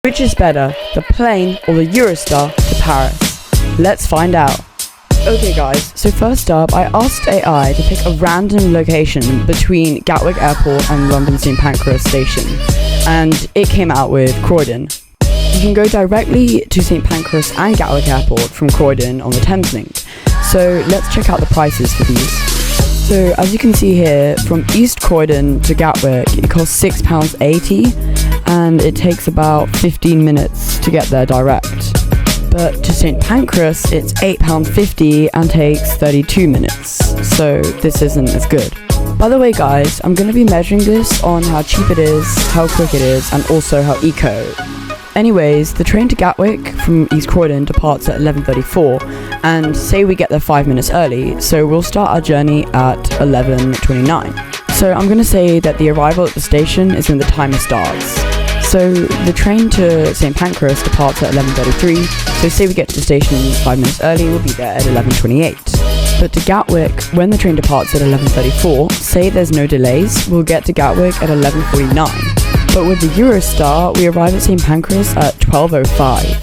Which is better, the plane or the Eurostar to Paris? Let's find out. Okay guys, so first up, I asked AI to pick a random location between Gatwick Airport and London St Pancras Station, and it came out with Croydon. You can go directly to St Pancras and Gatwick Airport from Croydon on the Thameslink. So let's check out the prices for these. So as you can see here, from East Croydon to Gatwick, it costs £6.80 and it takes about 15 minutes to get there direct. But to St Pancras, it's £8.50 and takes 32 minutes, so this isn't as good. By the way guys, I'm going to be measuring this on how cheap it is, how quick it is, and also how eco. Anyways, the train to Gatwick from East Croydon departs at 11:34, and say we get there 5 minutes early, so we'll start our journey at 11:29. So I'm going to say that the arrival at the station is when the timer starts. So the train to St Pancras departs at 11:33, so say we get to the station 5 minutes early, we'll be there at 11:28. But to Gatwick, when the train departs at 11:34, say there's no delays, we'll get to Gatwick at 11:49. But with the Eurostar, we arrive at St Pancras at 12:05.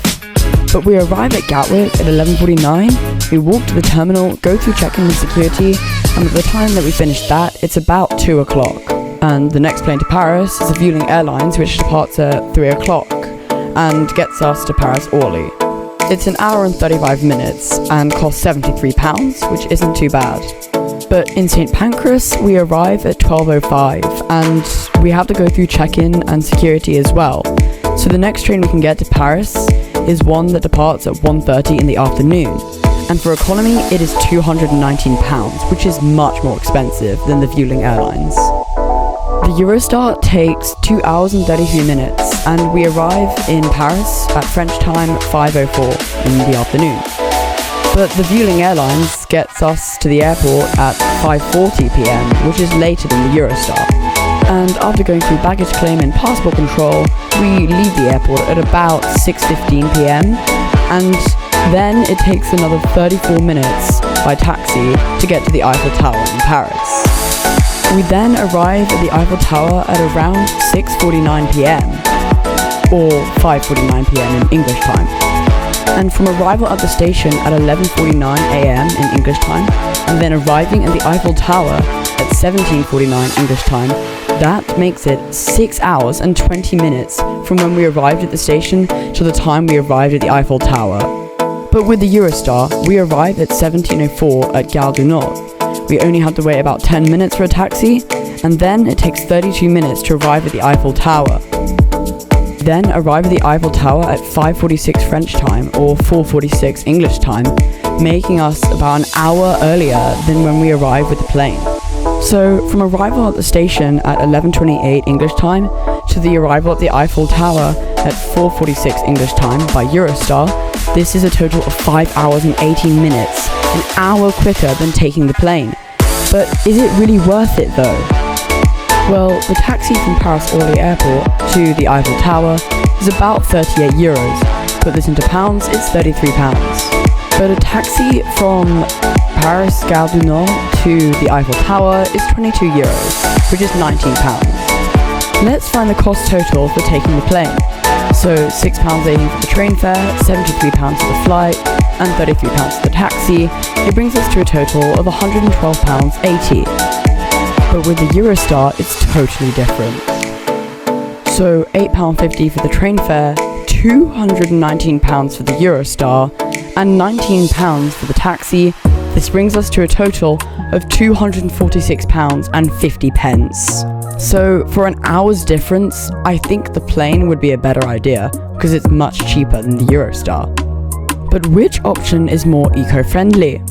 But we arrive at Gatwick at 11:49, we walk to the terminal, go through check-in and security, and by the time that we finish that, it's about 2 o'clock. And the next plane to Paris is a Vueling Airlines, which departs at 3 o'clock and gets us to Paris Orly. It's an hour and 35 minutes and costs £73, which isn't too bad. But in St Pancras, we arrive at 12:05 and we have to go through check-in and security as well. So the next train we can get to Paris is one that departs at 1:30 in the afternoon. And for economy, it is £219, which is much more expensive than the Vueling Airlines. The Eurostar takes 2 hours and 33 minutes, and we arrive in Paris at French time 5:04 in the afternoon. But the Vueling Airlines gets us to the airport at 5:40 PM, which is later than the Eurostar. And after going through baggage claim and passport control, we leave the airport at about 6:15 PM, and then it takes another 34 minutes by taxi to get to the Eiffel Tower in Paris. We then arrive at the Eiffel Tower at around 6:49 PM, or 5:49 PM in English time. And from arrival at the station at 11:49 AM in English time, and then arriving at the Eiffel Tower at 17:49 English time, that makes it 6 hours and 20 minutes from when we arrived at the station to the time we arrived at the Eiffel Tower. But with the Eurostar, we arrive at 17:04 at Gare du Nord. We only have to wait about 10 minutes for a taxi, and then it takes 32 minutes to arrive at the Eiffel Tower. Then arrive at the Eiffel Tower at 5:46 French time or 4:46 English time, making us about an hour earlier than when we arrived with the plane. So from arrival at the station at 11:28 English time to the arrival at the Eiffel Tower at 4:46 English time by Eurostar, this is a total of 5 hours and 18 minutes, an hour quicker than taking the plane. But is it really worth it though? Well, the taxi from Paris Orly Airport to the Eiffel Tower is about €38. Put this into pounds, it's £33. But a taxi from Paris Gare du Nord to the Eiffel Tower is €22, which is £19. Let's find the cost total for taking the plane. So £6.80 for the train fare, £73 for the flight, and £33 for the taxi. It brings us to a total of £112.80. But with the Eurostar, it's totally different. So £8.50 for the train fare, £219 for the Eurostar, and £19 for the taxi. This brings us to a total of £246.50. So for an hour's difference, I think the plane would be a better idea, because it's much cheaper than the Eurostar. But which option is more eco-friendly?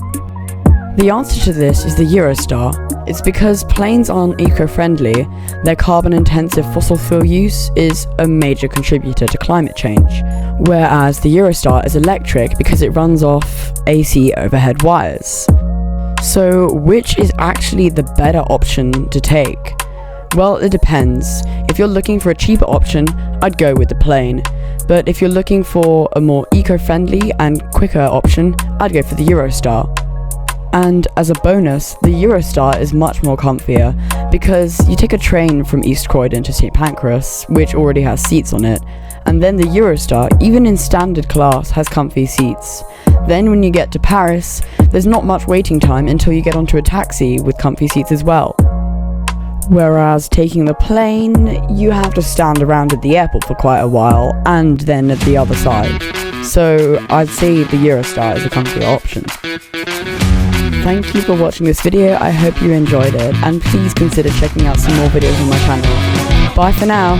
The answer to this is the Eurostar. It's because planes aren't eco-friendly, their carbon-intensive fossil fuel use is a major contributor to climate change, whereas the Eurostar is electric because it runs off AC overhead wires. So which is actually the better option to take? Well, it depends. If you're looking for a cheaper option, I'd go with the plane. But if you're looking for a more eco-friendly and quicker option, I'd go for the Eurostar. And as a bonus, the Eurostar is much more comfier because you take a train from East Croydon to St Pancras, which already has seats on it, And then the Eurostar, even in standard class, has comfy seats. Then when you get to Paris, there's not much waiting time until you get onto a taxi with comfy seats as well. Whereas taking the plane, you have to stand around at the airport for quite a while, and then at the other side. So I'd say the Eurostar is a comfier option. Thank you for watching this video, I hope you enjoyed it, and please consider checking out some more videos on my channel. Bye for now!